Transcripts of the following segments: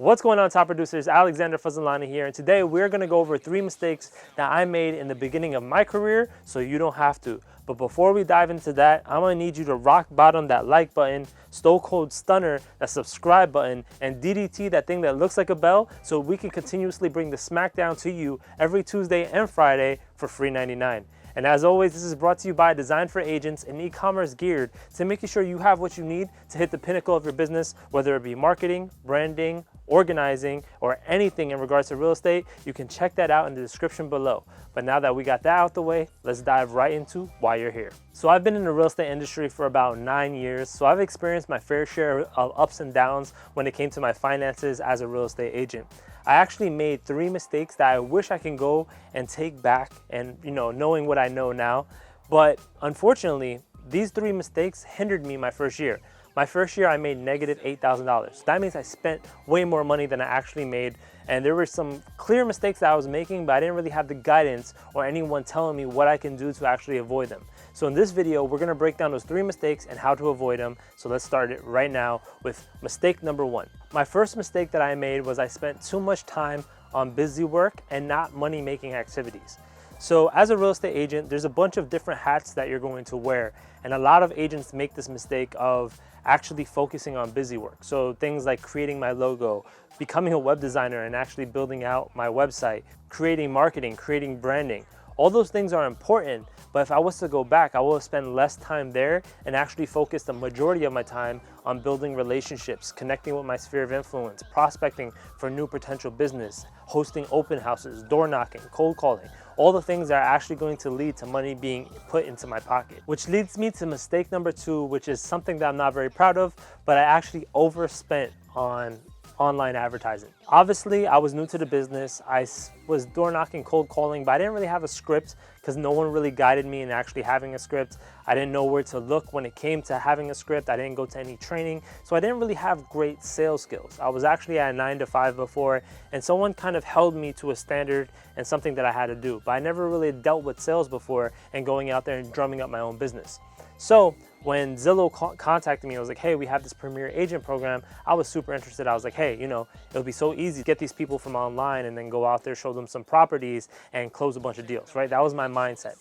What's going on, top producers? Alexander Fazalani here, and today we're going to go over 3 mistakes that I made in the beginning of my career so you don't have to. But before we dive into that, I'm going to need you to rock bottom that like button, Stone Cold Stunner that subscribe button, and DDT that thing that looks like a bell so we can continuously bring the Smackdown to you every Tuesday and Friday for free 99. And as always, this is brought to you by Design for Agents, and e-commerce geared to making sure you have what you need to hit the pinnacle of your business, whether it be marketing, branding, organizing, or anything in regards to real estate. You can check that out in the description below. But now that we got that out the way, let's dive right into why you're here. So I've been in the real estate industry for about 9 years, so I've experienced my fair share of ups and downs when it came to my finances as a real estate agent. I actually made 3 mistakes that I wish I can go and take back, and knowing what I know now. But unfortunately, these 3 mistakes hindered me my first year. My first year I made negative $8,000. That means I spent way more money than I actually made, and there were some clear mistakes that I was making, but I didn't really have the guidance or anyone telling me what I can do to actually avoid them. So in this video, we're gonna break down those 3 mistakes and how to avoid them. So let's start it right now with mistake number 1. My first mistake that I made was I spent too much time on busy work and not money-making activities. So as a real estate agent, there's a bunch of different hats that you're going to wear. And a lot of agents make this mistake of actually focusing on busy work. So things like creating my logo, becoming a web designer and actually building out my website, creating marketing, creating branding. All those things are important, but if I was to go back, I would have spent less time there and actually focused the majority of my time on building relationships, connecting with my sphere of influence, prospecting for new potential business, hosting open houses, door knocking, cold calling, all the things that are actually going to lead to money being put into my pocket. Which leads me to mistake number 2, which is something that I'm not very proud of, but I actually overspent on online advertising. Obviously, I was new to the business. I was door knocking, cold calling, but I didn't really have a script because no one really guided me in actually having a script. I didn't know where to look when it came to having a script. I didn't go to any training, so I didn't really have great sales skills. I was actually at a 9 to 5 before, and someone kind of held me to a standard and something that I had to do, but I never really dealt with sales before and going out there and drumming up my own business. So when Zillow contacted me, I was like, hey, we have this Premier Agent program. I was super interested. I was like, hey, it'll be so easy to get these people from online and then go out there, show them some properties and close a bunch of deals, right? That was my mindset.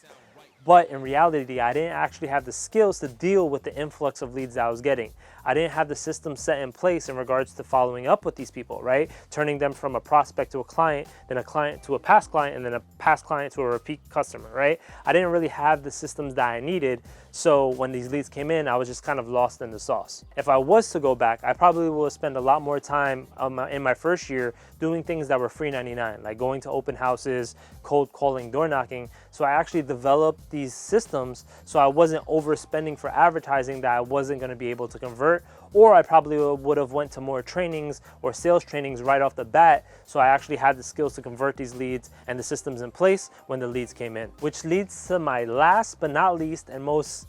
But in reality, I didn't actually have the skills to deal with the influx of leads that I was getting. I didn't have the system set in place in regards to following up with these people, right? Turning them from a prospect to a client, then a client to a past client, and then a past client to a repeat customer, right? I didn't really have the systems that I needed. So when these leads came in, I was just kind of lost in the sauce. If I was to go back, I probably would spend a lot more time in my first year doing things that were free 99, like going to open houses, cold calling, door knocking. So I actually developed these systems so I wasn't overspending for advertising that I wasn't going to be able to convert, or I probably would have went to more trainings or sales trainings right off the bat, so I actually had the skills to convert these leads and the systems in place when the leads came in. Which leads to my last but not least and most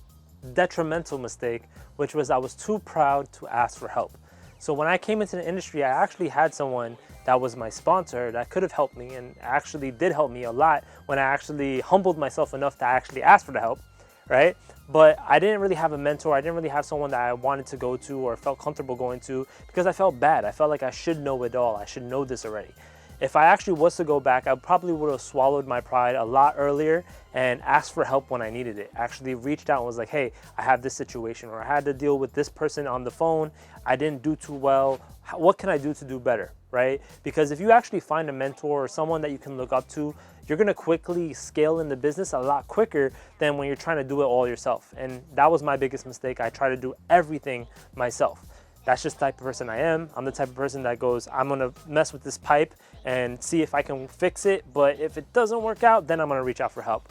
detrimental mistake, which was I was too proud to ask for help. So when I came into the industry, I actually had someone that was my sponsor that could have helped me and actually did help me a lot when I actually humbled myself enough to actually ask for the help, right? But I didn't really have a mentor. I didn't really have someone that I wanted to go to or felt comfortable going to because I felt bad. I felt like I should know it all. I should know this already. If I actually was to go back, I probably would have swallowed my pride a lot earlier and asked for help when I needed it. Actually reached out and was like, hey, I have this situation, or I had to deal with this person on the phone. I didn't do too well. What can I do to do better, right? Because if you actually find a mentor or someone that you can look up to, you're gonna quickly scale in the business a lot quicker than when you're trying to do it all yourself. And that was my biggest mistake. I try to do everything myself. That's just the type of person I am. I'm the type of person that goes, I'm gonna mess with this pipe and see if I can fix it, but if it doesn't work out, then I'm gonna reach out for help.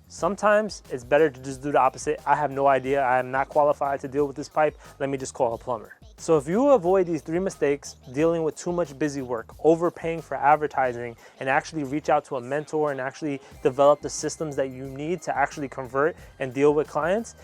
Sometimes it's better to just do the opposite. I have no idea, I am not qualified to deal with this pipe, let me just call a plumber. So if you avoid these 3 mistakes, dealing with too much busy work, overpaying for advertising, and actually reach out to a mentor and actually develop the systems that you need to actually convert and deal with clients,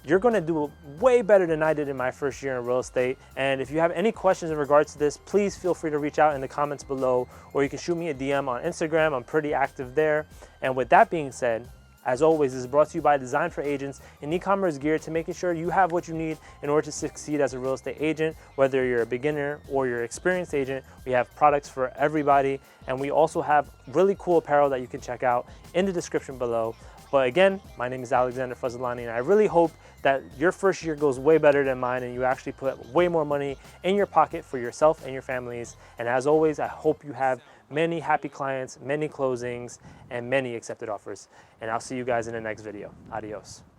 you're gonna do way better than I did in my first year in real estate. And if you have any questions in regards to this, please feel free to reach out in the comments below, or you can shoot me a DM on Instagram. I'm pretty active there. And with that being said, As always, this is brought to you by Design for Agents, an e-commerce gear to making sure you have what you need in order to succeed as a real estate agent. Whether you're a beginner or you're an experienced agent, we have products for everybody, and we also have really cool apparel that you can check out in the description below. But again, my name is Alexander Fazalani, and I really hope that your first year goes way better than mine and you actually put way more money in your pocket for yourself and your families. And as always, I hope you have many happy clients, many closings, and many accepted offers. And I'll see you guys in the next video. Adios.